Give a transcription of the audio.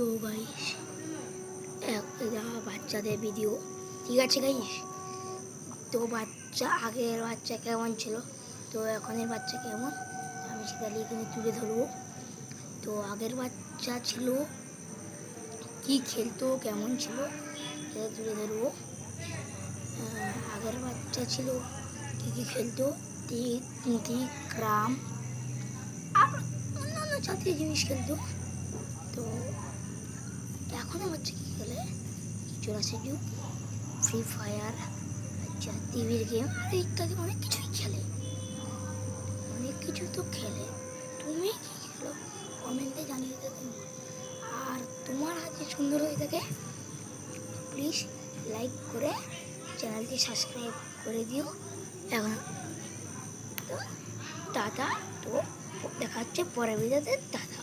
তো গাইস বাচ্চাদের ভিডিও, ঠিক আছে গাইস? তো আগের বাচ্চা কেমন ছিল, তো এখনের বাচ্চা কেমন, আমি সেটা এখানে তুলে ধরবো। তো আগের বাচ্চা ছিল কি খেলতো, কেমন ছিল, সেটা তুলে ধরবো। আগের বাচ্চা ছিল কি খেলতো, তিনটি ক্রাম আর অন্যান্য জাতীয় জিনিস খেলতো। তো এখনও বাচ্চা কি খেলে, জুরাসিক যুগ, ফ্রি ফায়ার, টিভির গেম আর ইত্যাদি অনেক কিছুই খেলে, অনেক কিছু তো খেলে। তুমি কি খেলো কমেন্টে জানিয়ে দেবে। আর তোমার হাতে সুন্দর হয়ে থাকে প্লিজ লাইক করে চ্যানেলটি সাবস্ক্রাইব করে দিও। এখন তো টাটা, তো দেখা হচ্ছে পরের ভিডিওতে, টাটা।